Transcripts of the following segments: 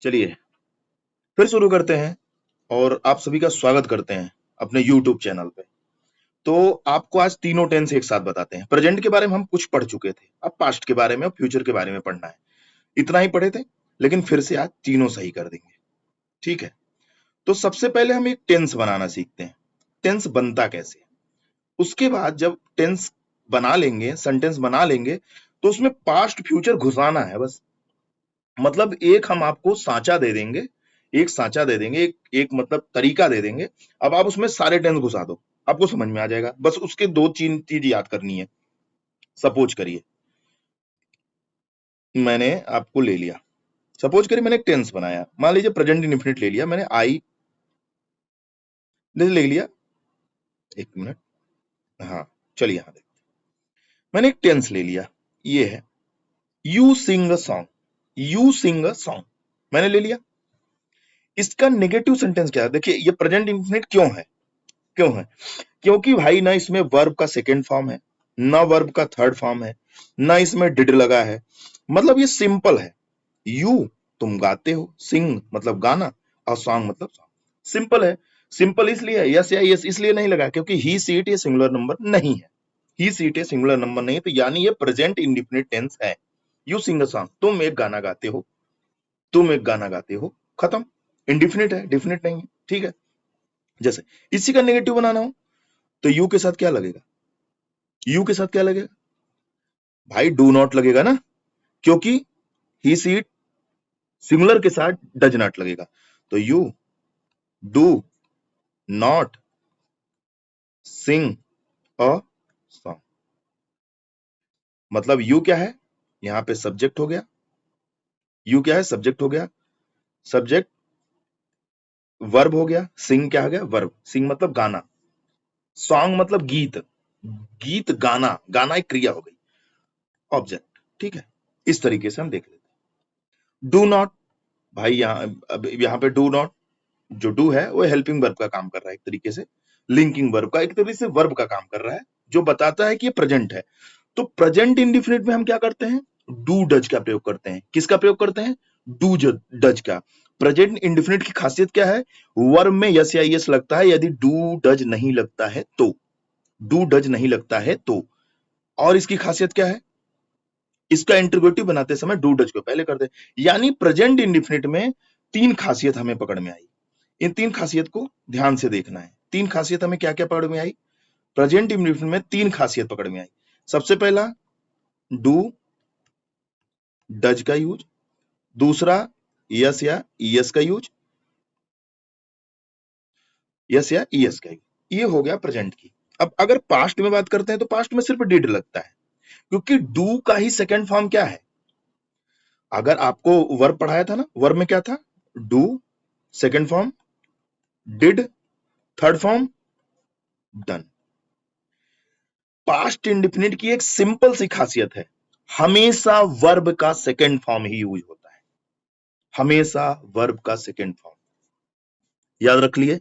चलिए फिर शुरू करते हैं और आप सभी का स्वागत करते हैं अपने YouTube चैनल पे। तो आपको आज तीनों टेंस एक साथ बताते हैं। प्रेजेंट के बारे में हम कुछ पढ़ चुके थे, अब पास्ट के बारे में और फ्यूचर के बारे में पढ़ना है। इतना ही पढ़े थे, लेकिन फिर से आज तीनों सही कर देंगे। ठीक है, तो सबसे पहले हम एक टेंस बनाना सीखते हैं। टेंस बनता कैसे, उसके बाद जब टेंस बना लेंगे, सेंटेंस बना लेंगे, तो उसमें पास्ट फ्यूचर घुसाना है बस। मतलब एक हम आपको सांचा दे देंगे, एक सांचा दे देंगे, एक मतलब तरीका दे देंगे। अब आप उसमें सारे टेंस घुसा दो, आपको समझ में आ जाएगा। बस उसके दो तीन चीज याद करनी है। सपोज करिए मैंने आपको ले लिया, सपोज करिए मैंने एक टेंस बनाया, मान लीजिए प्रेजेंट इंडेफिनिट ले लिया मैंने, आई ले लिया। एक मिनट, हाँ चलिए यहां देखते, मैंने एक टेंस ले लिया, ये है you sing a song. You sing a song मैंने ले लिया। इसका नेगेटिव सेंटेंस क्या है? देखिए ये प्रेजेंट इंडेफिनिट क्यों है, क्यों है? क्योंकि भाई ना इसमें वर्ब का सेकंड फॉर्म है, ना वर्ब का थर्ड फॉर्म है, ना इसमें डिड लगा है। मतलब ये सिंपल है। यू तुम गाते हो, सिंग मतलब गाना, और सॉन्ग मतलब सॉन्ग। सिंपल है। सिंपल इसलिए है, यस या यस इसलिए नहीं लगा क्योंकि ही सीट ये सिंगुलर नंबर नहीं है। ही सीट ये सिंगुलर नंबर नहीं है, तो यानी ये प्रेजेंट इंडेफिनिट टेंस है। यू सिंग अ सॉन्ग, तुम एक गाना गाते हो, तुम एक गाना गाते हो, खत्म। इंडेफिनिट है, डेफिनिट नहीं है। ठीक है, जैसे इसी का नेगेटिव बनाना हो तो यू के साथ क्या लगेगा? यू के साथ क्या लगेगा भाई? डू नॉट लगेगा ना, क्योंकि ही सीट सिंगुलर के साथ डज नॉट लगेगा। तो you do not sing a song. मतलब यू क्या है, यहां पे सब्जेक्ट हो गया। यू क्या है? सब्जेक्ट हो गया। सब्जेक्ट वर्ब हो गया। सिंग क्या हो गया? वर्ब। सिंग मतलब गाना, सॉन्ग मतलब गीत। गीत गाना, गाना एक क्रिया हो गई, ऑब्जेक्ट। ठीक है, इस तरीके से हम देख लेते हैं। डू नॉट, भाई यहां पे डू नॉट, जो डू है वो हेल्पिंग वर्ब का काम कर रहा है, एक तरीके से लिंकिंग वर्ब का, एक तरीके से वर्ब का काम कर रहा है, जो बताता है कि ये प्रेजेंट है। तो प्रेजेंट इंडिफिनिट में हम क्या करते हैं? डू डज का प्रयोग करते हैं। किसका प्रयोग करते हैं? डू डज का। प्रेजेंट इंडिफिनिट की खासियत क्या है? वर्ब में यस या यस लगता है यदि डू डज नहीं लगता है तो। डू डज नहीं लगता है तो। और इसकी खासियत क्या है? इसका इंटरोगेटिव बनाते समय डू डज को पहले करते हैं। यानी प्रेजेंट इंडिफिनिट में तीन खासियत हमें पकड़ में आई। इन तीन खासियत को ध्यान से देखना है। तीन खासियत हमें क्या क्या पकड़ में आई? प्रेजेंट इंडेफिनिट में तीन खासियत पकड़ में आई। सबसे पहला डू डज का यूज, दूसरा यस या यस का यूज, यस या यस का यूज। ये हो गया प्रेजेंट की। अब अगर पास्ट में बात करते हैं तो पास्ट में सिर्फ डिड लगता है, क्योंकि डू का ही सेकंड फॉर्म क्या है? अगर आपको वर्ब पढ़ाया था ना, वर्ब में क्या था? Do, second form did, third form done. Past indefinite की एक सिंपल सी खासियत है, हमेशा वर्ब का सेकंड फॉर्म ही यूज होता है। हमेशा वर्ब का सेकंड फॉर्म याद रख लिए,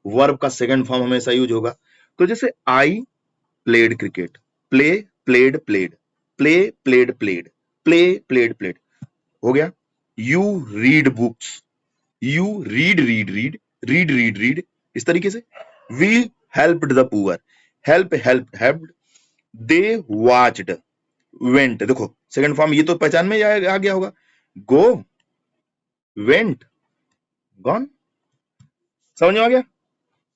वर्ब का सेकंड फॉर्म हमेशा यूज होगा। तो जैसे I played cricket, play played played, play played played, play played played, हो गया। You read books, you read read read, read read read, इस तरीके से। We helped the poor, help help helped, they watched, went. देखो second form ये तो पहचान में आ गया होगा, गो, वेंट, गॉन। समझ में आ गया?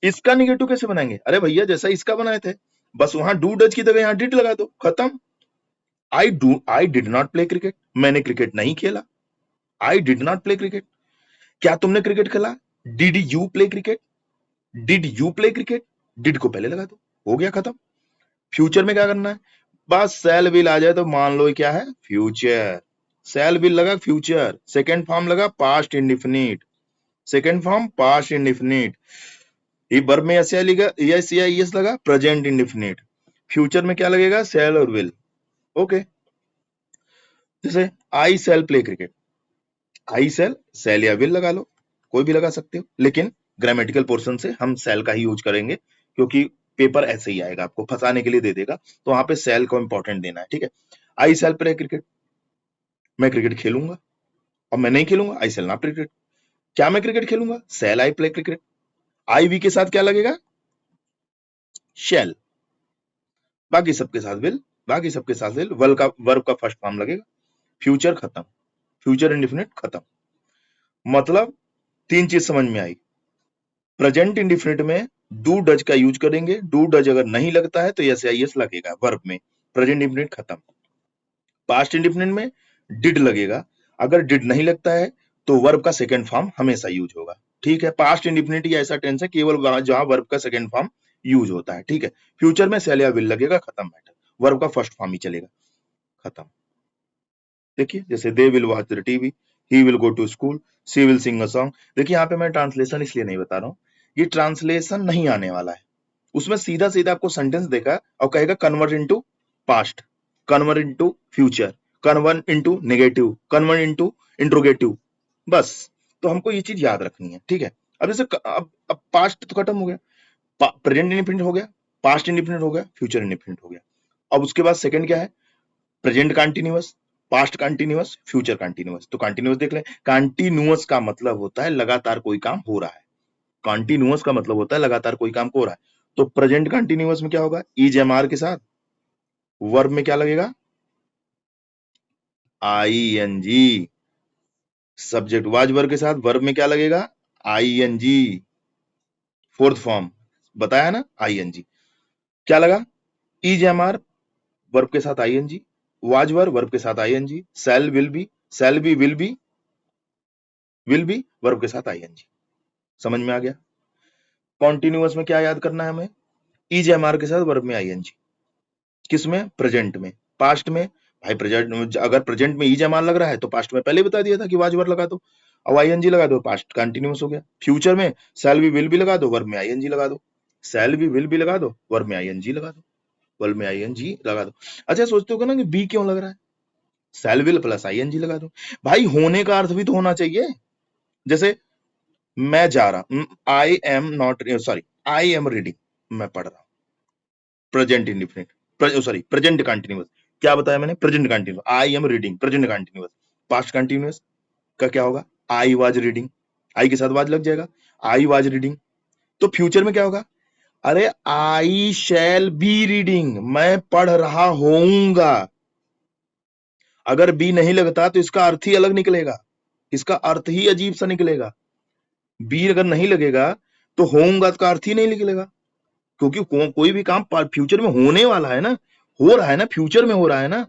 इसका निगेटिव कैसे बनाएंगे? अरे भैया जैसा इसका बनाए थे, बस वहां डू डज की जगह यहां डिड लगा दो, खत्म। I did not play cricket, मैंने क्रिकेट नहीं खेला। I did not play cricket. क्या तुमने क्रिकेट खेला? Did you play cricket, did you play cricket, did को पहले लगा दो, हो गया खत्म। फ्यूचर में क्या करना है? बस सेल विल आ जाए तो मान लो क्या है? फ्यूचर। सेल विल लगा फ्यूचर, सेकेंड फॉर्म लगा past indefinite, second form past indefinite. ये वर्ब में यस लगा, यस या यस लगा प्रेजेंट इंडिफिनिट। फ्यूचर में क्या लगेगा? सेल और विल। ओके, जैसे आई सेल प्ले क्रिकेट, आई सेल, सेल या विल लगा लो, कोई भी लगा सकते हो, लेकिन ग्रामेटिकल पोर्शन से हम सेल का ही यूज करेंगे, क्योंकि पेपर ऐसे ही आएगा, आपको फंसाने के लिए दे देगा, तो वहां पे सेल को इंपॉर्टेंट देना है। ठीक है, आई सेल प्ले क्रिकेट, मैं क्रिकेट खेलूंगा। और मैं नहीं खेलूंगा, I shall not play cricket. क्या मैं क्रिकेट खेलूंगा, shall I play cricket. I we के साथ क्या लगेगा, शैल। बाकी सबके साथ विल, बाकी सबके साथ विल। वर्ब का फर्स्ट फॉर्म लगेगा। फ्यूचर खत्म, फ्यूचर इंडेफिनिट खत्म। मतलब 3 चीज समझ में आई। प्रेजेंट इंडेफिनिट में डू डज का यूज करेंगे, डू डज अगर नहीं लगता है तो यस या यस लगेगा वर्ब में, प्रेजेंट इंडेफिनिट खत्म। पास्ट इंडेफिनिट में डिड लगेगा, अगर डिड नहीं लगता है तो वर्ब का सेकंड फॉर्म हमेशा यूज होगा। ठीक है, पास्ट इंडेफिनिट ही ऐसा टेंस है केवल जहां वर्ब का सेकंड फॉर्म यूज होता है। ठीक है, फ्यूचर में शैल या विल लगेगा, खत्म मैटर, वर्ब का फर्स्ट फॉर्म ही चलेगा, खत्म। देखिए जैसे they will watch the TV, he will go to school, she will sing a song. देखिए यहाँ पे मैं ट्रांसलेशन इसलिए नहीं बता रहा हूँ, ये ट्रांसलेशन नहीं आने वाला है, उसमें सीधा सीधा आपको सेंटेंस देगा और कहेगा convert into past, convert into future, convert into negative, convert into interrogative, बस। तो हमको ये चीज याद रखनी है। ठीक है, अब जैसे अब पास्ट तो खत्म हो गया, प्रेजेंट इंडिपेंडेंट हो गया, पास्ट इंडिपेंडेंट हो गया, फ्यूचर इंडिपेंडेंट हो गया। अब उसके बाद सेकंड क्या है, present continuous, past continuous, future continuous. तो कंटिन्यूअस देख लें, कंटिन्यूअस का मतलब होता है लगातार कोई काम हो रहा है, कंटिन्यूअस का मतलब होता है लगातार कोई काम हो रहा है। तो प्रेजेंट कंटिन्यूअस में क्या होगा, इज एम आर के साथ वर्ब में क्या लगेगा, I N G. Subject was verb के साथ वर्ब में क्या लगेगा, I N G, fourth form बताया ना, आई एन जी। क्या लगा, इज एम आर वर्ब के साथ I N G, was verb के साथ I N G, shall will be, shall be will be verb के साथ आई एन जी। समझ में आ गया। कॉन्टिन्यूअस में क्या याद करना है हमें, इज एम आर के साथ वर्ब में आई एन जी, किसमें, प्रेजेंट में। पास्ट में भाई प्रेजेंट, अगर प्रेजेंट में इज एम आर लग रहा है तो पास्ट में पहले बता दिया था कि वाज वर्ब लगा दो, अब आई एन जी लगा दो, पास्ट कंटिन्यूअस हो गया। फ्यूचर में शैल बी विल बी लगा दो, वर्ब में आई एन जी लगा दो, शैल बी विल बी लगा दो, वर्ब में आई एन जी लगा दो, वर्ब में आई एन जी लगा दो। अच्छा सोचते हो ना कि बी क्यों लग रहा है, shall will plus I N G लगा दो। भाई होने का अर्थ भी तो होना चाहिए। जैसे मैं जा रहा, I am not, sorry I am reading, मैं पढ़ रहा हूं, present indefinite, sorry present continuous. क्या बताया मैंने, present continuous, I am reading present continuous. Past continuous का क्या होगा, आई वाज रीडिंग, आई के साथ वाज लग जाएगा, आई वाज रीडिंग। तो फ्यूचर में क्या होगा, अरे आई शैल बी रीडिंग, मैं पढ़ रहा होऊंगा। अगर बी नहीं लगता तो इसका अर्थ ही अलग निकलेगा, इसका अर्थ ही अजीब सा निकलेगा। बी अगर नहीं लगेगा तो होऊंगा का अर्थ ही नहीं निकलेगा, क्योंकि कोई भी काम फ्यूचर में होने वाला है ना, हो रहा है ना, फ्यूचर में हो रहा है ना,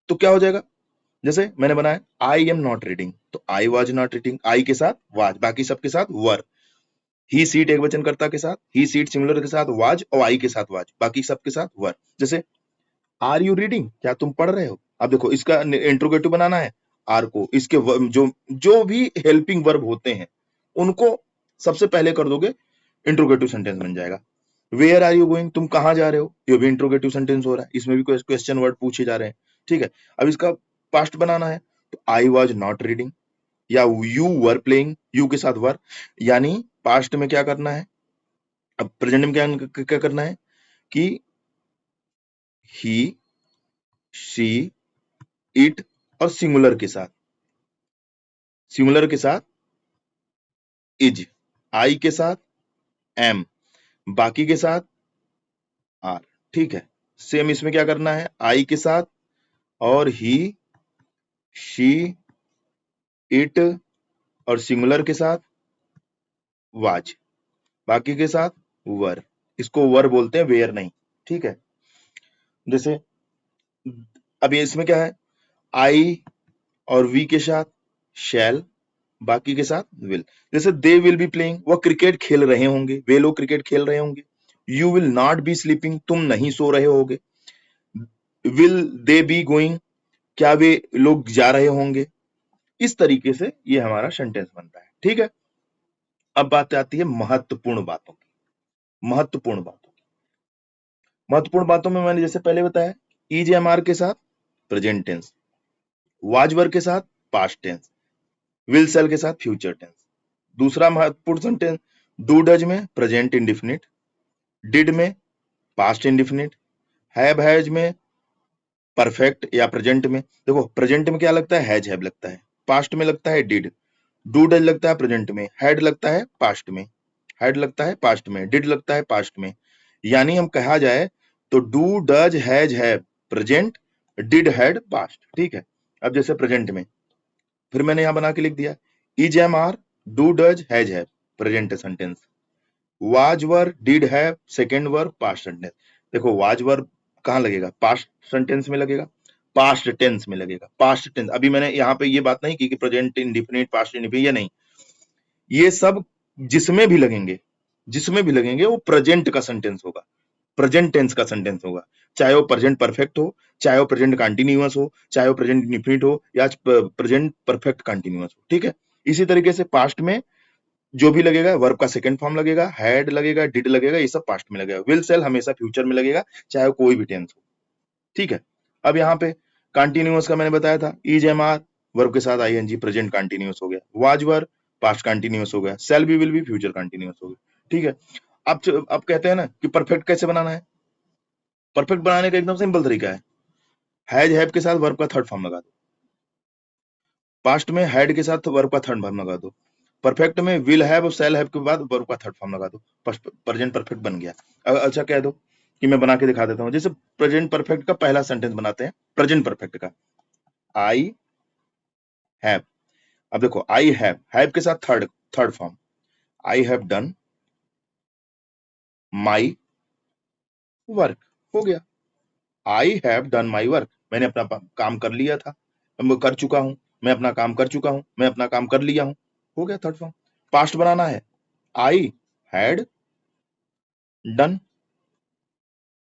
तो क्या हो जाएगा। जैसे मैंने बनाया आई एम नॉट रीडिंग, तो आई वाज नॉट रीडिंग, आई के साथ वाज, बाकी सबके साथ वर। ही सीट एक वचन कर्ता के साथ, ही सीट सिंगुलर के साथ वाज, और आई के साथ वाज, बाकी सबके साथ वर। जैसे आर यू रीडिंग, क्या तुम पढ़ रहे हो। अब देखो इसका इंट्रोगेटिव बनाना है, आर को, इसके जो जो भी हेल्पिंग वर्ब होते हैं उनको सबसे पहले कर दोगे, इंट्रोगेटिव सेंटेंस बन जाएगा। वेयर आर यू गोइंग, तुम कहां जा रहे हो, ये भी इंट्रोगेटिव सेंटेंस हो रहा है, इसमें भी क्वेश्चन वर्ड पूछे जा रहे हैं। ठीक है, अब इसका पास्ट बनाना है, तो आई वॉज नॉट रीडिंग, या यू वर प्लेइंग, यू के साथ वर, यानी पास्ट में क्या करना है, अब प्रेजेंट में क्या क्या करना है कि ही शी इट, और सिंगुलर के साथ, सिंगुलर के साथ इज, आई के साथ एम, बाकी के साथ आर। ठीक है, सेम इसमें क्या करना है, आई के साथ और ही शी इट, और सिंगुलर के साथ वाज, बाकी के साथ वर। इसको वर बोलते हैं, वेयर नहीं। ठीक है, जैसे अब ये इसमें क्या है, आई और वी के साथ शैल, बाकी के साथ विल। जैसे दे विल बी प्लेइंग, वह क्रिकेट खेल रहे होंगे, वे लोग क्रिकेट खेल रहे होंगे। You will not be sleeping, तुम नहीं सो रहे होगे। विल दे बी गोइंग, क्या वे लोग जा रहे होंगे। इस तरीके से ये हमारा सेंटेंस बनता है। ठीक है, अब बात आती है महत्वपूर्ण बातों की, महत्वपूर्ण बातों की। महत्वपूर्ण बातों में मैंने जैसे पहले बताया, इज एम आर के साथ प्रेजेंट टेंस, वाज वर्ब के साथ पास्ट टेंस, विल सेल के साथ फ्यूचर टेंस। दूसरा महत्वपूर्ण सेंटेंस, डू डज में प्रेजेंट इंडिफिनिट, डिड में पास्ट इंडिफिनिट, हैव हैज में परफेक्ट या प्रेजेंट में। देखो प्रेजेंट में क्या लगता है, हैज हैव लगता है, पास्ट में लगता है डिड, डू डज लगता है प्रेजेंट में, हैड लगता है पास्ट में, हैड लगता है पास्ट में, डिड लगता है पास्ट में। यानी हम कहा जाए तो do does has have present, did had passed. ठीक है, अब जैसे प्रेजेंट में फिर मैंने यहां बना के लिख दिया is am are do does has have present sentence, was were did have second verb past sentence. देखो वाज वर्ब कहां लगेगा, पास्ट सेंटेंस में लगेगा, पास्ट टेंस में लगेगा, पास्ट टेंस। अभी मैंने यहाँ पे ये बात नहीं की कि प्रेजेंट इंडिफिनिट पास्ट इंडिफिनिट, ये नहीं, ये सब जिसमें भी लगेंगे, जिसमें भी लगेंगे वो प्रेजेंट का सेंटेंस होगा, प्रेजेंट टेंस का सेंटेंस होगा, चाहे वो प्रेजेंट परफेक्ट हो, चाहे वो प्रेजेंट कंटीन्यूअस हो, चाहे वो प्रेजेंट इंडिफिनिट हो, या प्रेजेंट परफेक्ट कंटीन्यूअस हो। ठीक है, इसी तरीके से पास्ट में जो भी लगेगा वर्ब का सेकंड फॉर्म लगेगा, हैड लगेगा, डिड लगेगा, ये सब पास्ट में लगेगा। विल सेल हमेशा फ्यूचर में लगेगा, चाहे वो कोई भी टेंस हो। ठीक है, अब यहाँ पे कंटिन्यूअस का मैंने बताया था, इज एम आर वर्ब के साथ आईएनजी प्रेजेंट कंटिन्यूअस हो गया, वाज वर पास्ट कंटिन्यूअस हो गया, shall be will be future continuous हो गया। ठीक है, अब कहते हैं ना कि परफेक्ट कैसे बनाना है। परफेक्ट बनाने का एकदम सिंपल तरीका है, हैज हैव के साथ वर्ब का थर्ड फॉर्म लगा दो, पास्ट में हैड के साथ वर्ब का थर्ड फॉर्म लगा दो, परफेक्ट में विल हैव और सेल हैव के बाद वर्ब का थर्ड फॉर्म लगा दो, प्रेजेंट परफेक्ट बन गया। अच्छा कह दो कि मैं बना के दिखा देता हूं, जैसे प्रेजेंट परफेक्ट का पहला सेंटेंस बनाते हैं, प्रेजेंट परफेक्ट का आई हैव। अब देखो आई हैव के साथ third third form, I have done my work, हो गया, I have done my work, मैंने अपना काम कर लिया था, मैं कर चुका हूं, मैं अपना काम कर चुका हूं, मैं अपना काम कर लिया हूं, हो गया थर्ड फॉर्म। पास्ट बनाना है, I had done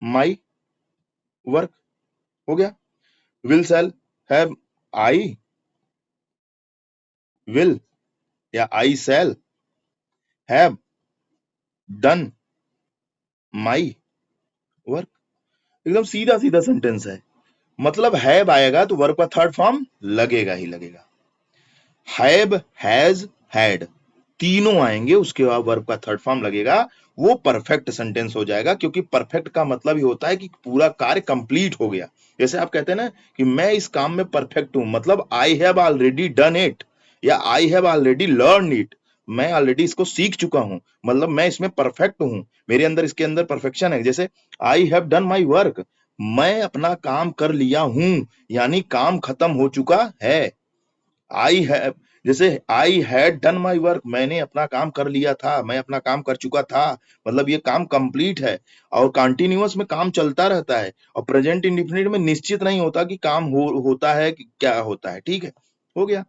my work, हो गया। Will shall have I will या I shall have done my work, एकदम सीधा सीधा सेंटेंस है। मतलब हैव आएगा तो वर्ब का थर्ड फॉर्म लगेगा ही लगेगा, हैव हैज हैड तीनों आएंगे, उसके बाद वर्ब का थर्ड फॉर्म लगेगा, वो परफेक्ट सेंटेंस हो जाएगा। क्योंकि परफेक्ट का मतलब ही होता है कि पूरा कार्य कंप्लीट हो गया। जैसे आप कहते हैं ना कि मैं इस काम में परफेक्ट हूं, मतलब I have already done it या I have already learn it, मैं ऑलरेडी इसको सीख चुका हूं, मतलब मैं इसमें परफेक्ट हूं, मेरे अंदर इसके अंदर परफेक्शन है। जैसे I have done my work, मैं अपना काम कर लिया हूं, यानी काम खत्म हो चुका है। आई हैव, जैसे आई हैड डन माई वर्क, मैंने अपना काम कर लिया था, मैं अपना काम कर चुका था, मतलब ये काम कंप्लीट है। और कंटिन्यूअस में काम चलता रहता है, और प्रेजेंट इंडिफिनिट में निश्चित नहीं होता कि काम होता है कि क्या होता है। ठीक है, हो गया।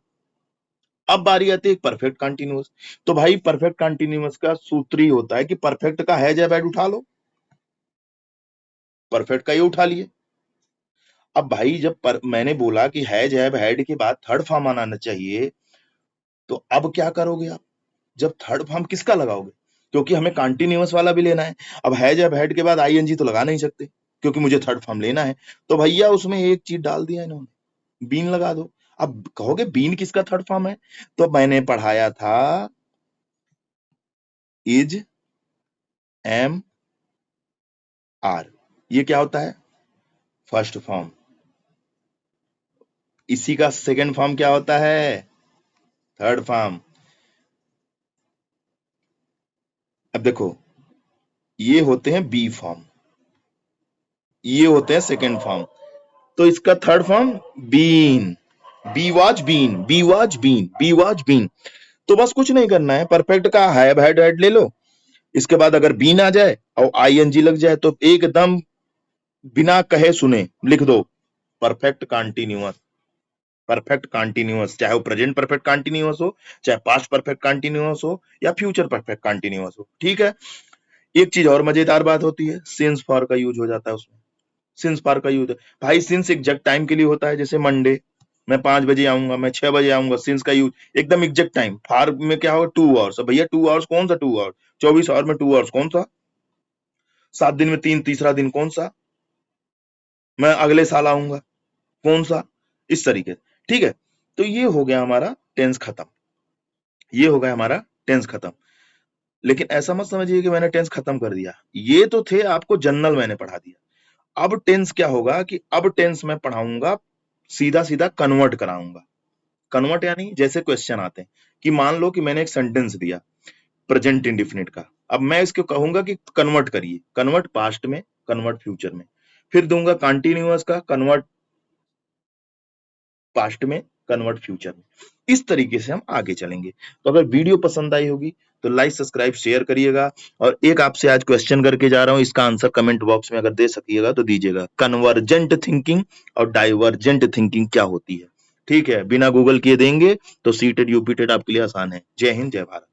अब बारी आती है परफेक्ट कंटिन्यूअस। तो भाई परफेक्ट कंटिन्यूअस का सूत्र ही होता है कि परफेक्ट का हैज हैव हैड उठा लो, परफेक्ट का ये उठा लिए। अब भाई जब मैंने बोला कि हैज हैव हैड के बाद थर्ड फॉर्म आना चाहिए, तो अब क्या करोगे आप, जब थर्ड फॉर्म किसका लगाओगे, क्योंकि हमें कंटिन्यूअस वाला भी लेना है। अब हैज हैव हैड के बाद आईएनजी तो लगा नहीं सकते, क्योंकि मुझे थर्ड फॉर्म लेना है। तो भैया उसमें एक चीज डाल दिया इन्होंने, बीन लगा दो। अब कहोगे बीन किसका थर्ड फॉर्म है, तो मैंने पढ़ाया था इज एम आर, ये क्या होता है, फर्स्ट फॉर्म। इसी का सेकंड फॉर्म क्या होता है, थर्ड फॉर्म। अब देखो ये होते हैं बी फॉर्म, ये होते हैं सेकंड फॉर्म, तो इसका third form been, be was been, be was been, be was been. तो बस कुछ नहीं करना है, परफेक्ट का हैव हैड हैड ले लो, इसके बाद अगर बीन आ जाए और आईएनजी लग जाए तो एकदम बिना कहे सुने लिख दो परफेक्ट कंटीन्यूअस, परफेक्ट कंटीन्यूअस, चाहे वो प्रेजेंट परफेक्ट कंटीन्यूअस हो, चाहे पास्ट परफेक्ट कंटीन्यूअस हो, या फ्यूचर परफेक्ट कंटीन्यूअस हो। ठीक है, एक चीज और मजेदार बात होती है, सिंस फॉर का यूज हो जाता है उसमें। सिंस फॉर का यूज भाई, सिंस एग्जैक्ट टाइम के लिए होता है, जैसे मंडे मैं 5 बजे आऊंगा, मैं 6 बजे आऊंगा, सिंस का यूज एकदम एग्जैक्ट टाइम। फार में क्या होगा, 2 आवर्स। भैया 2 आवर्स कौन सा 2 आवर्स, 24 आवर में 2 आवर्स कौन सा, 7 दिन में 3, तीसरा दिन कौन सा, मैं अगले साल आऊंगा कौन सा, इस तरीके से। ठीक है, तो ये हो गया हमारा टेंस खत्म, ये हो गया हमारा टेंस खत्म। लेकिन ऐसा मत समझिए कि मैंने टेंस खत्म कर दिया, ये तो थे आपको जनरल मैंने पढ़ा दिया। अब टेंस क्या होगा कि अब टेंस मैं पढ़ाऊंगा, सीधा सीधा कन्वर्ट कराऊंगा। कन्वर्ट यानी जैसे क्वेश्चन आते हैं कि मान लो कि मैंने एक सेंटेंस दिया प्रेजेंट इंडिफिनिट का, अब मैं इसको कहूंगा कि कन्वर्ट करिए, कन्वर्ट पास्ट में, कन्वर्ट फ्यूचर में, फिर दूंगा कंटिन्यूअस का कन्वर्ट पास्ट में, कन्वर्ट फ्यूचर में। इस तरीके से हम आगे चलेंगे। तो अगर वीडियो पसंद आई होगी तो लाइक सब्सक्राइब शेयर करिएगा। और एक आपसे आज क्वेश्चन करके जा रहा हूं, इसका आंसर कमेंट बॉक्स में अगर दे सकिएगा तो दीजिएगा। कन्वर्जेंट थिंकिंग और डाइवर्जेंट थिंकिंग क्या होती है? ठीक है, बिना गूगल किए देंगे तो सीटेड यूपीटेड आपके लिए आसान है। जय हिंद, जय भारत।